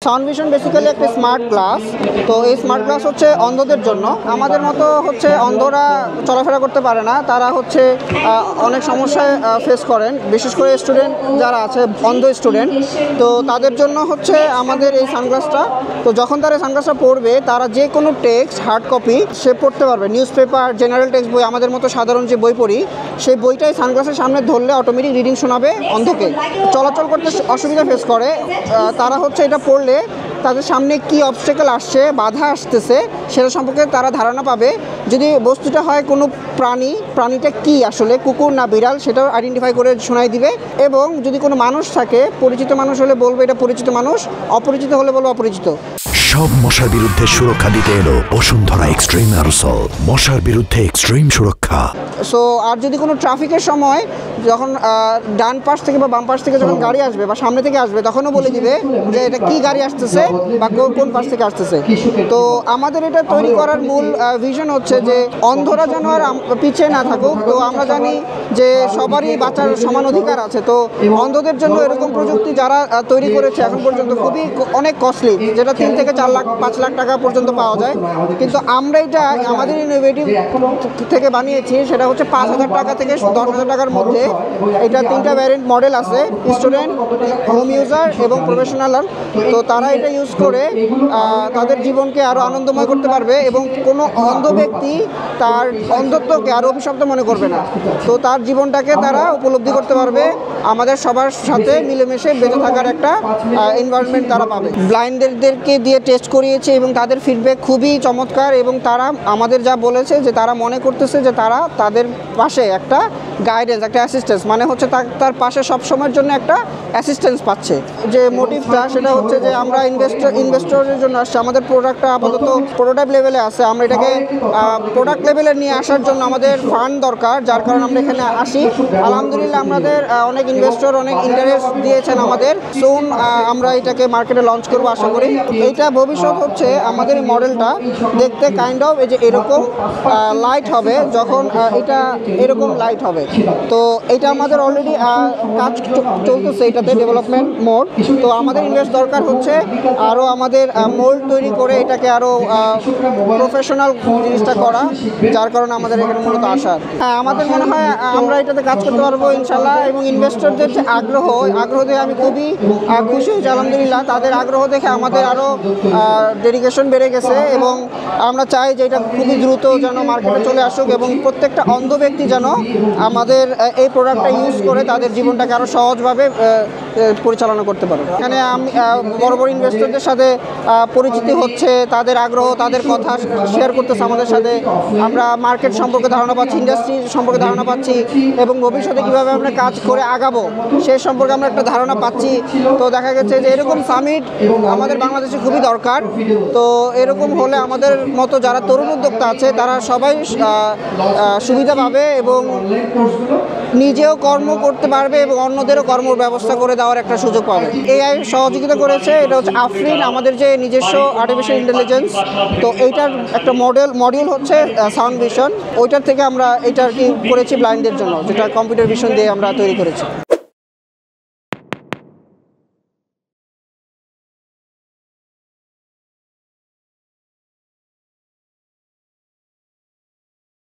Sound vision basically একটা smart glass. তো এই স্মার্ট গ্লাস হচ্ছে অন্ধদের জন্য। আমাদের মতো হচ্ছে অন্ধরা চলাফেরা করতে পারে না, তারা হচ্ছে অনেক সমস্যায় ফেস করেন, বিশেষ করে স্টুডেন্ট যারা আছে অন্ধ স্টুডেন্ট, তো তাদের জন্য হচ্ছে আমাদের এই সানগ্লাসটা। তো যখন তারা সানগ্লাসটা পড়বে তারা যে কোনো টেক্সট হার্ড কপি সে পড়তে পারবে। নিউজ পেপার, জেনারেল টেক্সট বই, আমাদের মতো সাধারণ যে বই পড়ি সেই বইটাই সানগ্লাসের সামনে ধরলে অটোমেটিক রিডিং শোনাবে অন্ধকে। চলাচল করতে অসুবিধা ফেস করে তারা হচ্ছে এটা পড়লে তাদের সামনে কি অবস্টেকল আসছে, বাধা আসতেছে সেটা সম্পর্কে তারা ধারণা পাবে। যদি বস্তুটা হয় কোনো প্রাণীটা কি আসলে কুকুর না বিড়াল সেটাও আইডেন্টিফাই করে শোনাই দিবে। এবং যদি কোনো মানুষ থাকে, পরিচিত মানুষ হলে বলবে এটা পরিচিত মানুষ, অপরিচিত হলে বলবো অপরিচিত। সব মশার বিরুদ্ধে সুরক্ষা দিতে এলো বসুন্ধরা এক্সট্রিম অ্যারোসল, মশার বিরুদ্ধে এক্সট্রিম সুরক্ষা। সো আর যদি কোনো ট্রাফিকের সময় যখন ডান পাশ থেকে বা বাম পাশ থেকে যখন গাড়ি আসবে বা সামনে থেকে আসবে তখনও বলে দিবে যে এটা কি গাড়ি আসতেছে বা কোন পাশ থেকে আসতেছে। তো আমাদের এটা তৈরি করার মূল ভিশন হচ্ছে যে অন্ধরা যেন আর পিছিয়ে না থাকুক। তো আমরা জানি যে সবারই বাঁচার সমান অধিকার আছে। তো অন্ধদের জন্য এরকম প্রযুক্তি যারা তৈরি করেছে এখন পর্যন্ত খুবই অনেক কস্টলি, যেটা 3 থেকে 4 লাখ 5 লাখ টাকা পর্যন্ত পাওয়া যায়। কিন্তু আমরা এটা আমাদের ইনোভেটিভ থেকে বানিয়েছি, সেটা হচ্ছে 5,000 টাকা থেকে 10,000 টাকার মধ্যে। এটা 3টা ভ্যারিয়েন্ট মডেল আছে, স্টুডেন্ট, হোম ইউজার এবং প্রফেশনাল। তো তারা এটা ইউজ করে তাদের জীবনকে আরও আনন্দময় করতে পারবে এবং কোনো অন্ধ ব্যক্তি তার অন্ধত্বকে আরও অভিশপ্ত মনে করবে না। তো তার জীবনটাকে তারা উপলব্ধি করতে পারবে, আমাদের সবার সাথে মিলেমিশে বেঁচে থাকার একটা এনভায়রনমেন্ট তারা পাবে। ব্লাইন্ডদেরকে দিয়ে টেস্ট করিয়েছে এবং তাদের ফিডব্যাক খুবই চমৎকার। এবং তারা আমাদের যা বলেছে যে তারা মনে করতেছে যে তারা তাদের পাশে একটা গাইডেন্স, একটা অ্যাসিস্ট্যান্স, মানে হচ্ছে তার পাশে সবসময়ের জন্য একটা অ্যাসিস্ট্যান্স পাচ্ছে। যে মোটিভটা সেটা হচ্ছে যে আমরা ইনভেস্টরের জন্য আসছে, আমাদের প্রোডাক্টটা আপাতত প্রোটোটাইপ লেভেলে আছে, আমরা এটাকে প্রোডাক্ট লেভেলে নিয়ে আসার জন্য আমাদের ফান্ড দরকার, যার কারণে আমরা এখানে আসি। আলহামদুলিল্লাহ আমাদের অনেক ইনভেস্টর অনেক ইন্টারেস্ট দিয়েছেন আমাদের। সুন আমরা এটাকে মার্কেটে লঞ্চ করবো আশা করি। এইটা ভবিষ্যৎ হচ্ছে আমাদের এই মডেলটা দেখতে কাইন্ড অফ এই যে এরকম লাইট হবে, যখন এটা এরকম লাইট হবে। তো এটা আমাদের অলরেডি কাজ চলতেছে, এটাতে ডেভেলপমেন্ট মোড। তো আমাদের ইনভেস্ট দরকার হচ্ছে আরও আমাদের মোল্ড তৈরি করে এটাকে আরও প্রফেশনাল জিনিসটা করা, যার কারণে আমাদের এখানে মূলত আসার। হ্যাঁ, আমাদের মনে হয় আমরা এটাতে কাজ করতে পারবো ইনশাল্লাহ। এবং ইনভেস্টরদের যে আগ্রহ দেখে আমি খুবই খুশি হয়েছি আলহামদুলিল্লাহ। তাদের আগ্রহ দেখে আমাদের আরও ডেডিকেশন বেড়ে গেছে এবং আমরা চাই যে এটা খুবই দ্রুত যেন মার্কেটে চলে আসুক এবং প্রত্যেকটা অন্ধ ব্যক্তি যেন আমাদের এই প্রোডাক্টটা ইউজ করে তাদের জীবনটাকে আরও সহজভাবে পরিচালনা করতে পারে। এখানে আমি বড় বড় ইনভেস্টরদের সাথে পরিচিতি হচ্ছে, তাদের আগ্রহ, তাদের কথা শেয়ার করতেছে আমাদের সাথে। আমরা মার্কেট সম্পর্কে ধারণা পাচ্ছি, ইন্ডাস্ট্রি সম্পর্কে ধারণা পাচ্ছি এবং ভবিষ্যতে কীভাবে আমরা কাজ করে আগাবো সেই সম্পর্কে আমরা একটা ধারণা পাচ্ছি। তো দেখা গেছে যে এরকম সামিট আমাদের বাংলাদেশে খুবই দরকার। তো এরকম হলে আমাদের মতো যারা তরুণ উদ্যোক্তা আছে তারা সবাই সুবিধা পাবে এবং নিজেও কর্ম করতে পারবে এবং অন্যদেরও কর্মর ব্যবস্থা করে দেওয়ার একটা সুযোগ পাবে। এআই সহযোগিতা করেছে, এটা হচ্ছে আফরিন, আমাদের যে নিজস্ব আর্টিফিশিয়াল ইন্টেলিজেন্স। তো এইটার একটা মডিউল হচ্ছে সাউন্ড ভিশন, ওইটার থেকে আমরা এটা আর কি করেছি ব্লাইন্ডদের জন্য, যেটা কম্পিউটার ভিশন দিয়ে আমরা তৈরি করেছি।